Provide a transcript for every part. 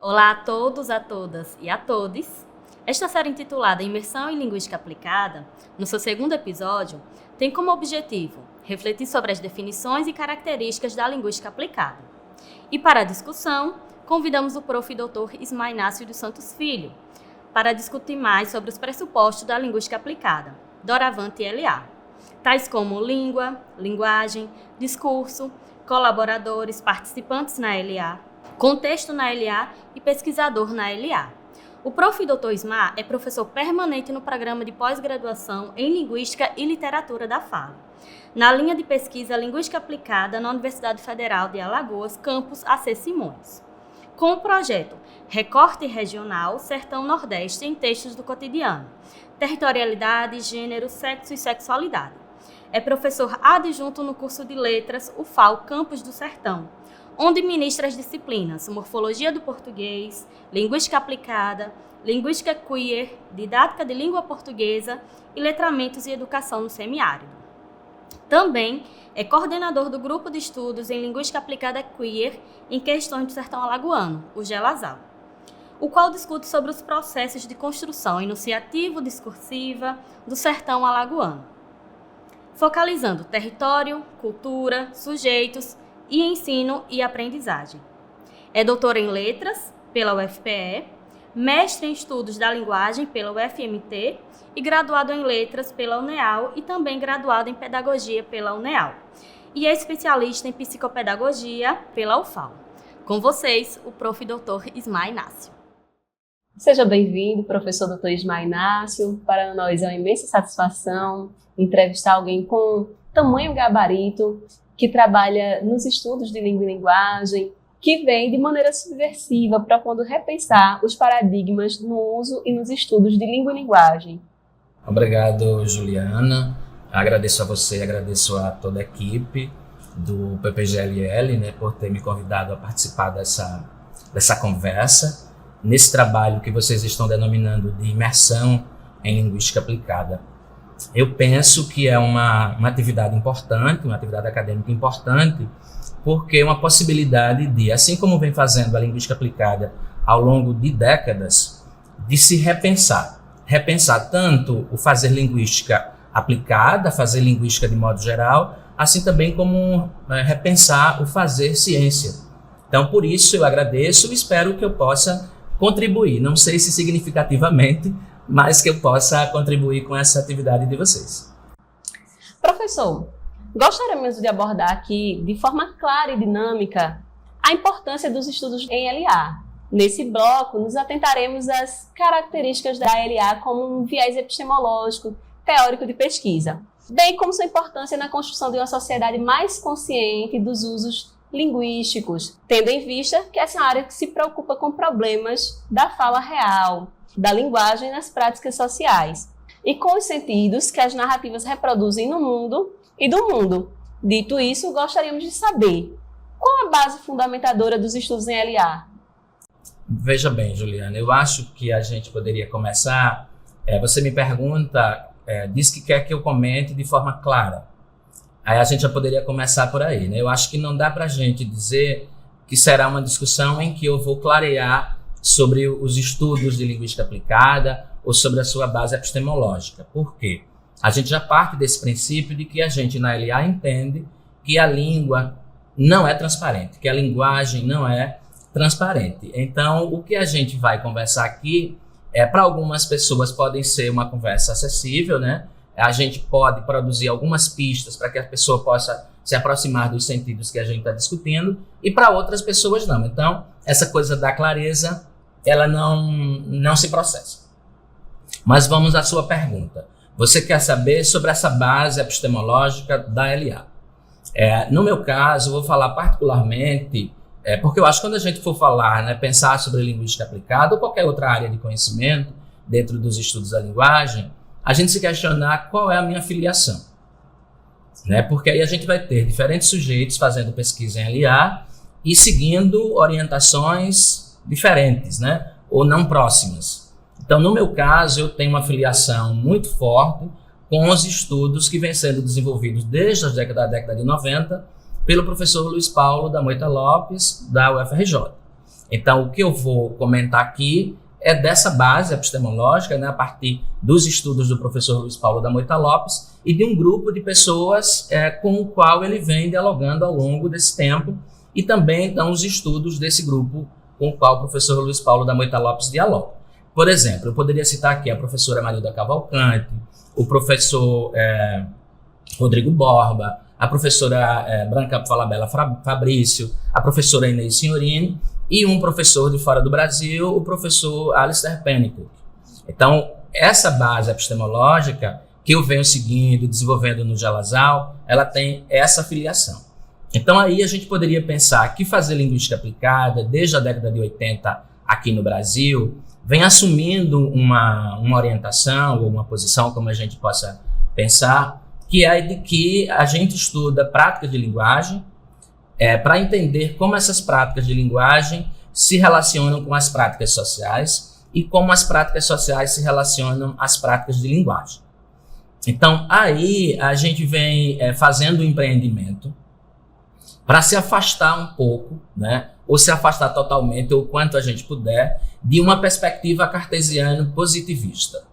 Olá a todos, a todas e a todes. Esta série intitulada Imersão em Linguística Aplicada, no seu segundo episódio, tem como objetivo refletir sobre as definições e características da linguística aplicada. E para a discussão, convidamos o prof. Dr. Ismael Inácio dos Santos Filho para discutir mais sobre os pressupostos da linguística aplicada, doravante LA, tais como língua, linguagem, discurso, colaboradores, participantes na LA, contexto na LA e pesquisador na LA. O prof. Dr. Ismael é professor permanente no programa de pós-graduação em Linguística e Literatura da FALA, na linha de pesquisa Linguística Aplicada na Universidade Federal de Alagoas, campus AC Simões, com o projeto Recorte Regional Sertão Nordeste em Textos do Cotidiano, Territorialidade, Gênero, Sexo e Sexualidade. É professor adjunto no curso de Letras UFAL Campus do Sertão, onde ministra as disciplinas Morfologia do Português, Linguística Aplicada, Linguística Queer, Didática de Língua Portuguesa e Letramentos e Educação no Semiárido. Também é coordenador do Grupo de Estudos em Linguística Aplicada Queer em Questões do Sertão Alagoano, o GELASAL, o qual discute sobre os processos de construção enunciativo-discursiva do sertão alagoano, focalizando território, cultura, sujeitos e ensino e aprendizagem. É doutor em Letras pela UFPE, mestre em Estudos da Linguagem pela UFMT e graduado em Letras pela UNEAL e também graduado em Pedagogia pela UNEAL. E é especialista em Psicopedagogia pela UFAL. Com vocês, o prof. Dr. Ismael Inácio. Seja bem-vindo, professor Dr. Ismael Inácio. Para nós é uma imensa satisfação entrevistar alguém com tamanho gabarito, que trabalha nos estudos de língua e linguagem, que vem de maneira subversiva propondo repensar os paradigmas no uso e nos estudos de língua e linguagem. Obrigado, Juliana. Agradeço a você, agradeço a toda a equipe do PPGLL, por ter me convidado a participar dessa conversa, nesse trabalho que vocês estão denominando de imersão em linguística aplicada. Eu penso que é uma atividade importante, uma atividade acadêmica importante, porque é uma possibilidade de, assim como vem fazendo a linguística aplicada ao longo de décadas, de se repensar tanto o fazer linguística aplicada, fazer linguística de modo geral, assim também como repensar o fazer ciência. Então, por isso eu agradeço e espero que eu possa contribuir, não sei se significativamente, mas que eu possa contribuir com essa atividade de vocês. Professor, gostaríamos de abordar aqui, de forma clara e dinâmica, a importância dos estudos em LA. Nesse bloco, nos atentaremos às características da LA como um viés epistemológico, teórico de pesquisa, bem como sua importância na construção de uma sociedade mais consciente dos usos linguísticos, tendo em vista que essa é uma área que se preocupa com problemas da fala real, da linguagem nas práticas sociais e com os sentidos que as narrativas reproduzem no mundo e do mundo. Dito isso, gostaríamos de saber qual a base fundamentadora dos estudos em LA? Veja bem, Juliana, eu acho que a gente poderia começar, você me pergunta, diz que quer que eu comente de forma clara. Aí a gente já poderia começar por aí, Eu acho que não dá para a gente dizer que será uma discussão em que eu vou clarear sobre os estudos de linguística aplicada ou sobre a sua base epistemológica. Por quê? A gente já parte desse princípio de que a gente na LA entende que a língua não é transparente, que a linguagem não é transparente. Então, o que a gente vai conversar aqui, para algumas pessoas pode ser uma conversa acessível, A gente pode produzir algumas pistas para que a pessoa possa se aproximar dos sentidos que a gente está discutindo, e para outras pessoas não. Então, essa coisa da clareza, ela não se processa. Mas vamos à sua pergunta. Você quer saber sobre essa base epistemológica da LA? No meu caso, eu vou falar particularmente, porque eu acho que quando a gente for falar, pensar sobre linguística aplicada ou qualquer outra área de conhecimento dentro dos estudos da linguagem, a gente se questionar qual é a minha filiação. Porque aí a gente vai ter diferentes sujeitos fazendo pesquisa em LA e seguindo orientações diferentes, ou não próximas. Então, no meu caso, eu tenho uma filiação muito forte com os estudos que vêm sendo desenvolvidos desde a década de 90 pelo professor Luiz Paulo da Moita Lopes, da UFRJ. Então, o que eu vou comentar aqui é dessa base epistemológica, né, a partir dos estudos do professor Luiz Paulo da Moita Lopes e de um grupo de pessoas com o qual ele vem dialogando ao longo desse tempo, e também, então, os estudos desse grupo com o qual o professor Luiz Paulo da Moita Lopes dialoga. Por exemplo, eu poderia citar aqui a professora Marilda Cavalcante, o professor Rodrigo Borba, a professora Branca Falabella Fabrício, a professora Inês Signorini e um professor de fora do Brasil, o professor Alistair Pennycook. Então, essa base epistemológica que eu venho seguindo e desenvolvendo no Jalazal, ela tem essa filiação. Então, aí a gente poderia pensar que fazer linguística aplicada, desde a década de 80 aqui no Brasil, vem assumindo uma orientação ou uma posição, como a gente possa pensar, que é de que a gente estuda práticas de linguagem para entender como essas práticas de linguagem se relacionam com as práticas sociais e como as práticas sociais se relacionam às práticas de linguagem. Então, aí a gente vem fazendo um empreendimento para se afastar um pouco, né, ou se afastar totalmente, ou quanto a gente puder, de uma perspectiva cartesiano-positivista.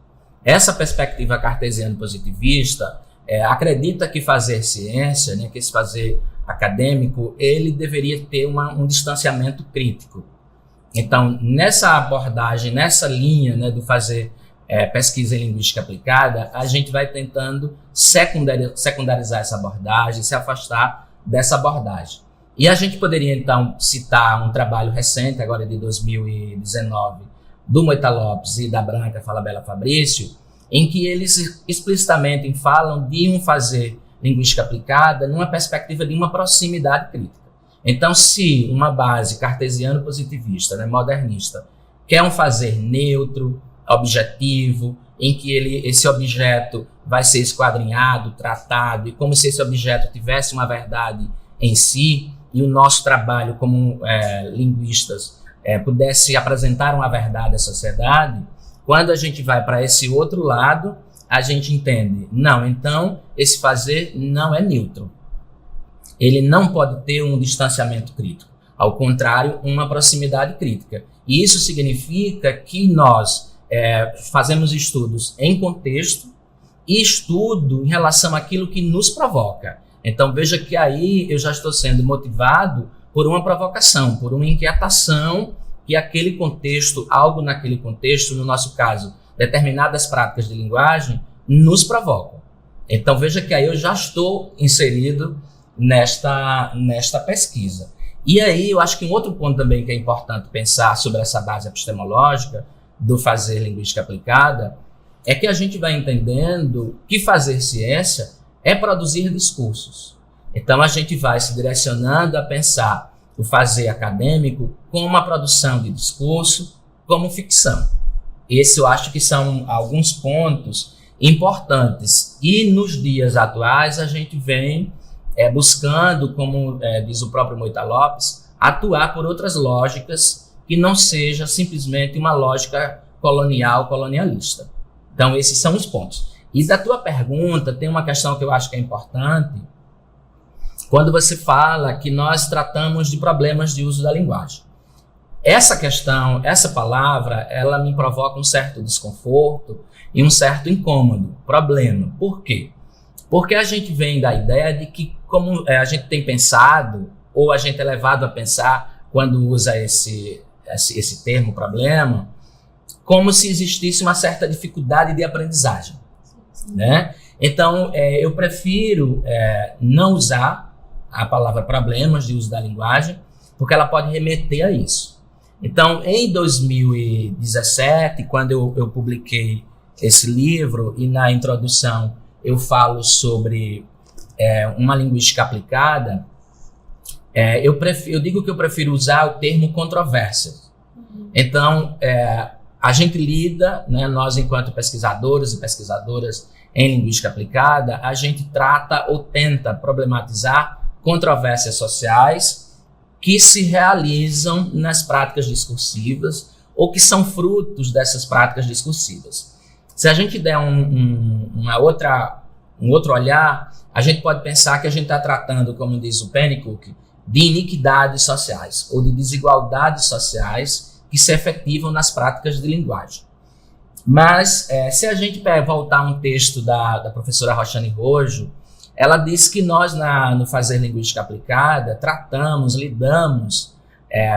Essa perspectiva cartesiano-positivista acredita que fazer ciência, né, que esse fazer acadêmico, ele deveria ter um distanciamento crítico. Então, nessa abordagem, nessa linha, né, do fazer pesquisa em linguística aplicada, a gente vai tentando secundarizar essa abordagem, se afastar dessa abordagem. E a gente poderia, então, citar um trabalho recente, agora de 2019, do Moita Lopes e da Branca Falabella Fabrício, em que eles explicitamente falam de um fazer linguística aplicada numa perspectiva de uma proximidade crítica. Então, se uma base cartesiano-positivista, né, modernista, quer um fazer neutro, objetivo, em que esse objeto vai ser esquadrinhado, tratado, e como se esse objeto tivesse uma verdade em si, e o nosso trabalho como linguistas pudesse apresentar uma verdade à sociedade, quando a gente vai para esse outro lado, a gente entende, não, então esse fazer não é neutro. Ele não pode ter um distanciamento crítico. Ao contrário, uma proximidade crítica. E isso significa que nós fazemos estudos em contexto e estudo em relação àquilo que nos provoca. Então veja que aí eu já estou sendo motivado por uma provocação, por uma inquietação que aquele contexto, algo naquele contexto, no nosso caso, determinadas práticas de linguagem, nos provocam. Então veja que aí eu já estou inserido nesta pesquisa. E aí eu acho que um outro ponto também que é importante pensar sobre essa base epistemológica do fazer linguística aplicada é que a gente vai entendendo que fazer ciência é produzir discursos. Então a gente vai se direcionando a pensar o fazer acadêmico como uma produção de discurso, como ficção. Esse eu acho que são alguns pontos importantes. E nos dias atuais a gente vem buscando, como diz o próprio Moita Lopes, atuar por outras lógicas que não seja simplesmente uma lógica colonialista. Então esses são os pontos. E da tua pergunta tem uma questão que eu acho que é importante, quando você fala que nós tratamos de problemas de uso da linguagem. Essa questão, essa palavra, ela me provoca um certo desconforto e um certo incômodo, problema. Por quê? Porque a gente vem da ideia de que, como a gente tem pensado, ou a gente é levado a pensar, quando usa esse termo problema, como se existisse uma certa dificuldade de aprendizagem. Né? Então, eu prefiro não usar a palavra problemas de uso da linguagem, porque ela pode remeter a isso. Então, em 2017, quando eu publiquei esse livro, e na introdução eu falo sobre uma linguística aplicada, eu digo que eu prefiro usar o termo controvérsia. Então, a gente lida, né, nós enquanto pesquisadores e pesquisadoras em linguística aplicada, a gente trata ou tenta problematizar controvérsias sociais que se realizam nas práticas discursivas ou que são frutos dessas práticas discursivas. Se a gente der um outro olhar, a gente pode pensar que a gente está tratando, como diz o Pennycook, de iniquidades sociais ou de desigualdades sociais que se efetivam nas práticas de linguagem. Mas, se a gente voltar a um texto da professora Roxane Rojo, ela diz que nós, no Fazer Linguística Aplicada, tratamos, lidamos,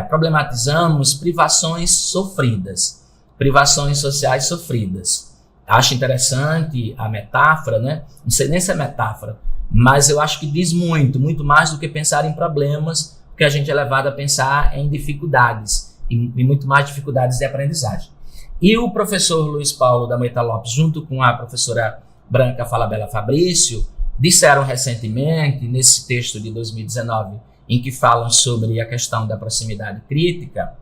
problematizamos privações sofridas, privações sociais sofridas. Acho interessante a metáfora, né? Não sei nem se é metáfora, mas eu acho que diz muito mais do que pensar em problemas, porque a gente é levado a pensar em dificuldades, e muito mais dificuldades de aprendizagem. E o professor Luiz Paulo da Moita Lopes, junto com a professora Branca Falabella Fabrício, disseram recentemente, nesse texto de 2019, em que falam sobre a questão da proximidade crítica,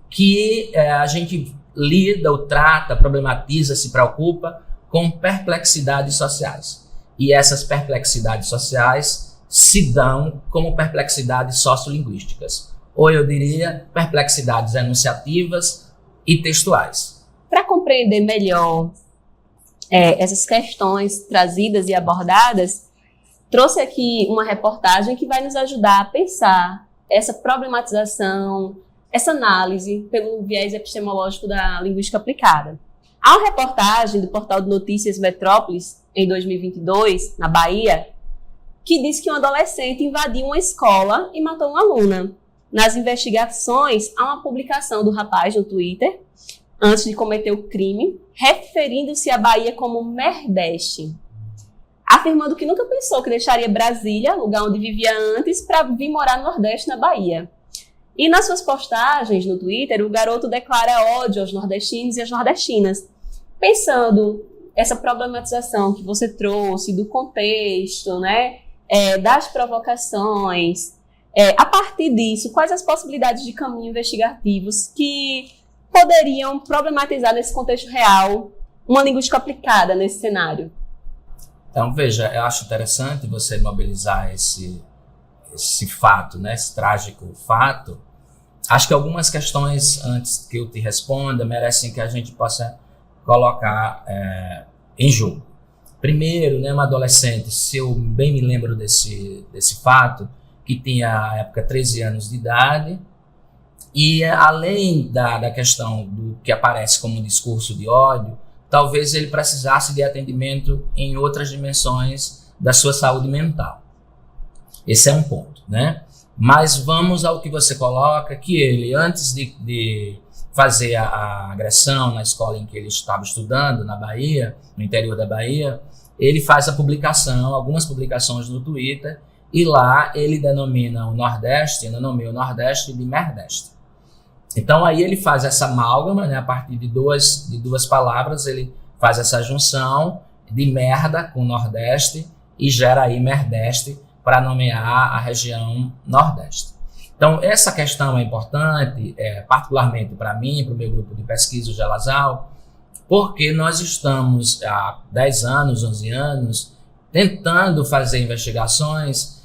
que a gente lida, ou trata, problematiza, se preocupa com perplexidades sociais. E essas perplexidades sociais se dão como perplexidades sociolinguísticas, ou eu diria perplexidades enunciativas e textuais. Para compreender melhor essas questões trazidas e abordadas, trouxe aqui uma reportagem que vai nos ajudar a pensar essa problematização, essa análise pelo viés epistemológico da linguística aplicada. Há uma reportagem do portal de notícias Metrópolis, em 2022, na Bahia, que diz que um adolescente invadiu uma escola e matou uma aluna. Nas investigações, há uma publicação do rapaz no Twitter, antes de cometer o crime, referindo-se à Bahia como Merdeste, afirmando que nunca pensou que deixaria Brasília, lugar onde vivia antes, para vir morar no Nordeste, na Bahia. E nas suas postagens no Twitter, o garoto declara ódio aos nordestinos e às nordestinas, pensando essa problematização que você trouxe do contexto, né, das provocações. A partir disso, quais as possibilidades de caminho investigativos que poderiam problematizar nesse contexto real uma linguística aplicada nesse cenário? Então, veja, eu acho interessante você mobilizar esse fato, né, esse trágico fato. Acho que algumas questões, antes que eu te responda, merecem que a gente possa colocar em jogo. Primeiro, né, uma adolescente, se eu bem me lembro desse fato, que tinha, à época, 13 anos de idade, e além da questão do que aparece como um discurso de ódio, talvez ele precisasse de atendimento em outras dimensões da sua saúde mental. Esse é um ponto, né? Mas vamos ao que você coloca, que ele, antes de fazer a agressão na escola em que ele estava estudando, na Bahia, no interior da Bahia, ele faz algumas publicações no Twitter, e lá ele denomina o Nordeste, nomeia o Nordeste de Merdeste. Então aí ele faz essa amálgama, né, a partir de duas palavras, ele faz essa junção de merda com Nordeste e gera aí Merdeste para nomear a região Nordeste. Então essa questão é importante, particularmente para mim, para o meu grupo de pesquisa, o Gelazal, porque nós estamos há 10 anos, 11 anos, tentando fazer investigações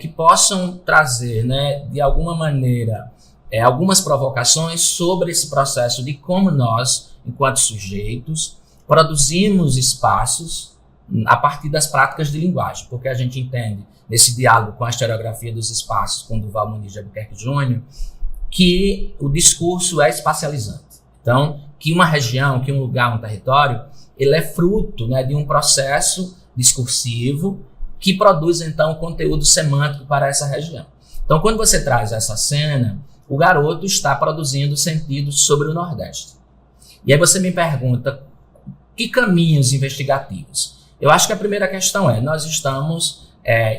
que possam trazer, né, de alguma maneira, algumas provocações sobre esse processo de como nós, enquanto sujeitos, produzimos espaços a partir das práticas de linguagem, porque a gente entende, nesse diálogo com a historiografia dos espaços, com Duval Muniz de Albuquerque Júnior, que o discurso é espacializante. Então, que uma região, que um lugar, um território, ele é fruto, né, de um processo discursivo que produz, então, conteúdo semântico para essa região. Então, quando você traz essa cena, o garoto está produzindo sentidos sobre o Nordeste. E aí você me pergunta, que caminhos investigativos? Eu acho que a primeira questão nós estamos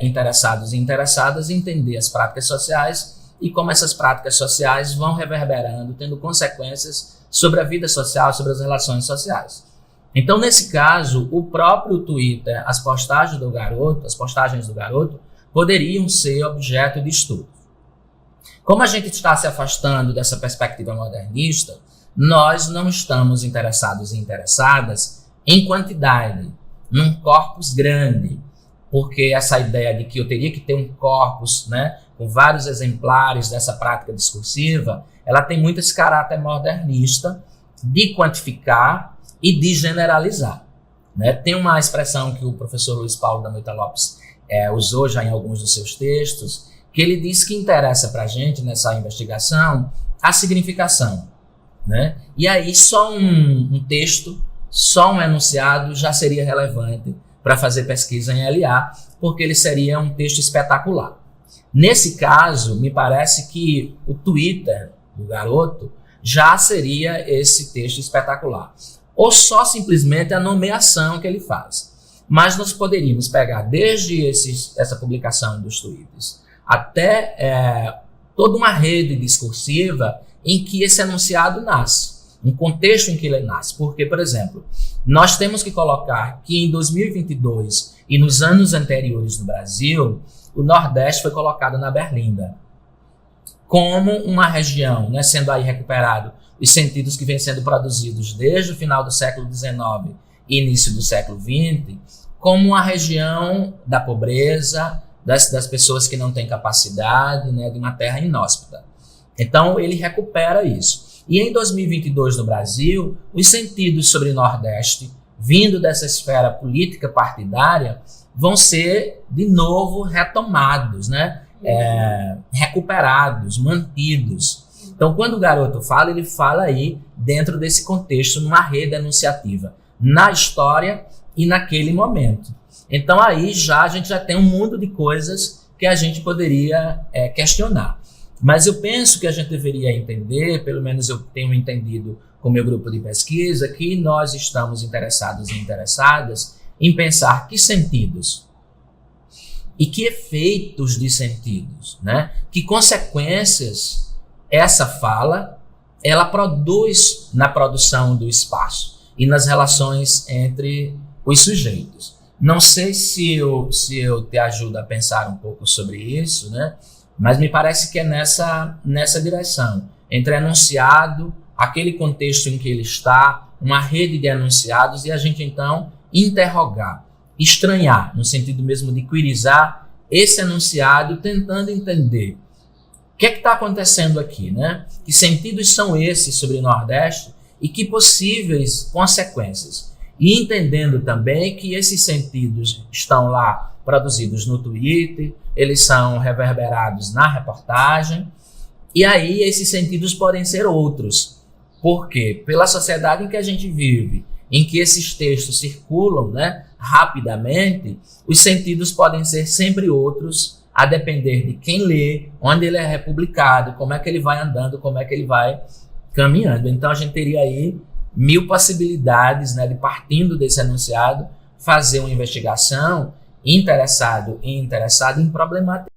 interessados e interessadas em entender as práticas sociais e como essas práticas sociais vão reverberando, tendo consequências sobre a vida social, sobre as relações sociais. Então, nesse caso, o próprio Twitter, as postagens do garoto, poderiam ser objeto de estudo. Como a gente está se afastando dessa perspectiva modernista, nós não estamos interessados e interessadas em quantidade, num corpus grande, porque essa ideia de que eu teria que ter um corpus, né, com vários exemplares dessa prática discursiva, ela tem muito esse caráter modernista de quantificar e de generalizar, né? Tem uma expressão que o professor Luiz Paulo da Moita Lopes usou já em alguns dos seus textos, que ele diz que interessa para a gente, nessa investigação, a significação, né? E aí só um texto, só um enunciado já seria relevante para fazer pesquisa em LA, porque ele seria um texto espetacular. Nesse caso, me parece que o Twitter do garoto já seria esse texto espetacular, ou só simplesmente a nomeação que ele faz. Mas nós poderíamos pegar desde essa publicação dos tweets até toda uma rede discursiva em que esse enunciado nasce, um contexto em que ele nasce. Porque, por exemplo, nós temos que colocar que em 2022 e nos anos anteriores no Brasil, o Nordeste foi colocado na berlinda como uma região, né, sendo aí recuperado os sentidos que vêm sendo produzidos desde o final do século XIX e início do século XX, como uma região da pobreza, das pessoas que não têm capacidade, né, de uma terra inóspita. Então, ele recupera isso. E em 2022, no Brasil, os sentidos sobre o Nordeste, vindo dessa esfera política partidária, vão ser, de novo, retomados, né? Recuperados, mantidos. Então, quando o garoto fala, ele fala aí dentro desse contexto, numa rede enunciativa, na história e naquele momento. Então, aí a gente já tem um mundo de coisas que a gente poderia questionar. Mas eu penso que a gente deveria entender, pelo menos eu tenho entendido com o meu grupo de pesquisa, que nós estamos interessados e interessadas em pensar que sentidos e que efeitos de sentidos, né? Que consequências essa fala ela produz na produção do espaço e nas relações entre os sujeitos. Não sei se eu te ajudo a pensar um pouco sobre isso, né? Mas me parece que é nessa direção, entre enunciado, aquele contexto em que ele está, uma rede de enunciados, e a gente então interrogar, estranhar, no sentido mesmo de quirizar esse enunciado, tentando entender o que é que está acontecendo aqui, né? Que sentidos são esses sobre o Nordeste e que possíveis consequências. E entendendo também que esses sentidos estão lá produzidos no Twitter, eles são reverberados na reportagem, e aí esses sentidos podem ser outros. Por quê? Pela sociedade em que a gente vive, em que esses textos circulam, né, rapidamente, os sentidos podem ser sempre outros, a depender de quem lê, onde ele é republicado, como é que ele vai andando, como é que ele vai caminhando. Então a gente teria aí 1000 possibilidades, né, de, partindo desse enunciado, fazer uma investigação interessado em problematizar